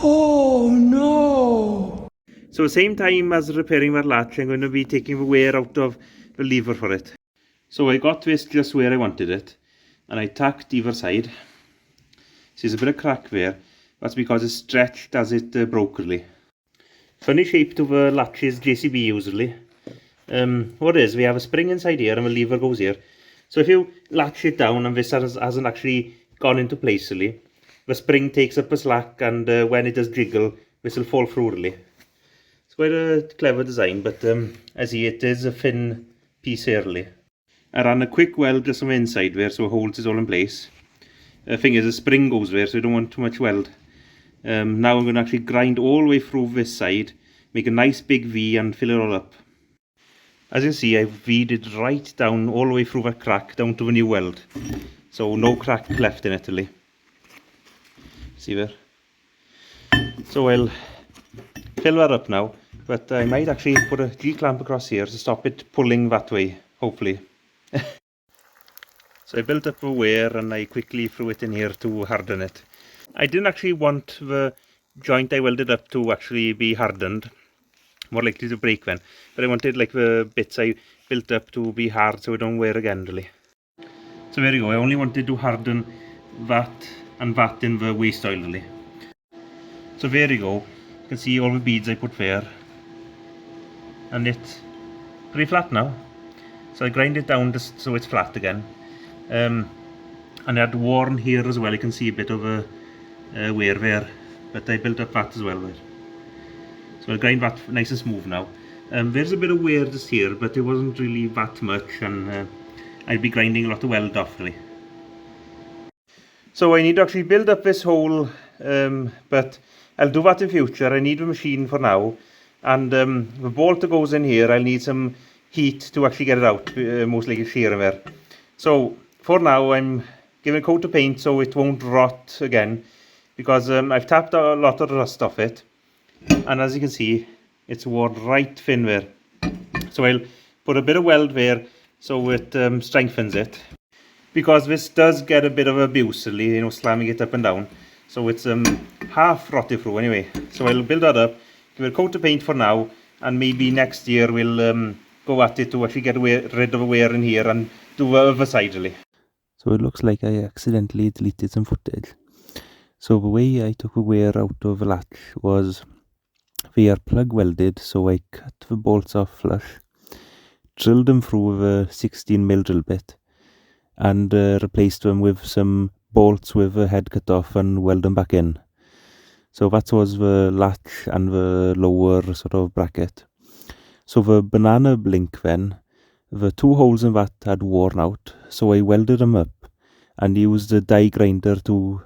Oh no! So at the same time as repairing that latch, I'm going to be taking the wear out of the lever for it. So I got this just where I wanted it, and I tacked either side. So there's a bit of crack there. That's because it's stretched as it broke really. Funny shape to the latches JCB usually. What it is, we have a spring inside here and the lever goes here. So if you latch it down and this hasn't actually gone into place really, the spring takes up the slack, and when it does jiggle, this will fall through really. It's quite a clever design, but as you see, it is a thin piece here really. I ran a quick weld just on the inside there so it holds it all in place. The thing is, the spring goes there, so I don't want too much weld. Now I'm going to actually grind all the way through this side, make a nice big V and fill it all up. As you see, I've V'd it right down all the way through that crack down to the new weld. So no crack left in it really. See there? So I'll fill that up now, but I might actually put a G-clamp across here to stop it pulling that way, hopefully. So I built up a wear and I quickly threw it in here to harden it. I didn't actually want the joint I welded up to actually be hardened, more likely to break then, but I wanted like the bits I built up to be hard so I don't wear again really. So there you go, I only wanted to harden that and that in the waste oil really. So there you go, you can see all the beads I put there, and it's pretty flat now. So I grind it down just so it's flat again. And I had worn here as well, you can see a bit of a wear there, but I built up that as well there. So I'll grind that nice and smooth now. There's a bit of wear just here, but it wasn't really that much, and I'd be grinding a lot of weld off really. So I need to actually build up this hole, but I'll do that in future. I need a machine for now, and the bolt that goes in here, I'll need some heat to actually get it out, most likely shearing there. So for now I'm giving a coat of paint so it won't rot again, because I've tapped a lot of the rust off it, and as you can see it's worn right thin there. So I'll put a bit of weld there so it strengthens it, because this does get a bit of abuse really, you know, slamming it up and down, so it's half rotted through anyway. So I'll build that up, give it a coat of paint for now, and maybe next year we'll go at it to actually get rid of the wear in here and do the other side really. So it looks like I accidentally deleted some footage. So the way I took the wear out of the latch was they are plug welded, so I cut the bolts off flush, drilled them through with a 16mm drill bit, and replaced them with some bolts with the head cut off and weld them back in. So that was the latch and the lower sort of bracket. So the banana blink then, the two holes in that had worn out, so I welded them up and used a die grinder to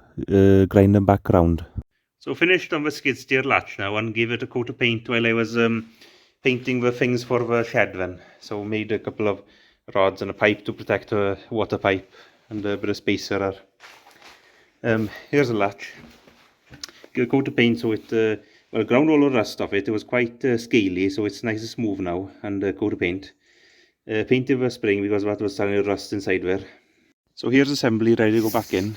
grind them back round. So finished on the skid steer latch now, and gave it a coat of paint while I was painting the things for the shed then. So made a couple of rods and a pipe to protect the water pipe, and a bit of spacer. Here's a latch. Give a coat of paint so it well, ground all the rust off it. It was quite scaly, so it's nice and smooth now, and a coat of paint. Painted the spring because that was starting to rust inside there. So here's assembly ready to go back in.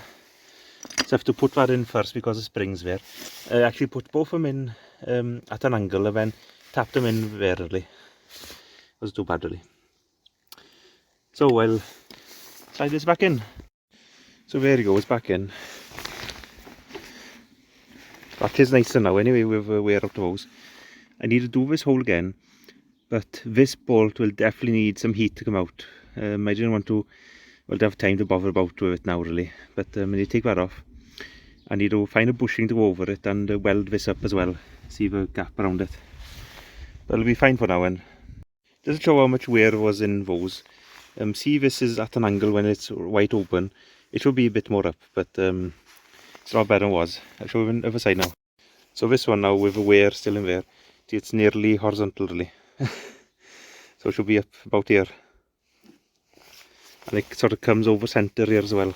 So I have to put that in first because the spring's there. I actually put both of them in at an angle and then tapped them in there really. It was too bad really. So I'll slide this back in. So there you go, it's back in. That is nicer now anyway with wear out of those. I need to do this hole again, but this bolt will definitely need some heat to come out. I didn't want to, well, don't have time to bother about with it now really, but I need to take that off. I need to find a bushing to go over it and weld this up as well, see the gap around it. That'll be fine for now. And just to show how much wear was in those, see this is at an angle when it's wide open. It should be a bit more up, but it's not better than it was. I'll show you on the other side now. So this one now with the wear still in there, it's nearly horizontal really. So it should be up about here. And it sort of comes over centre here as well.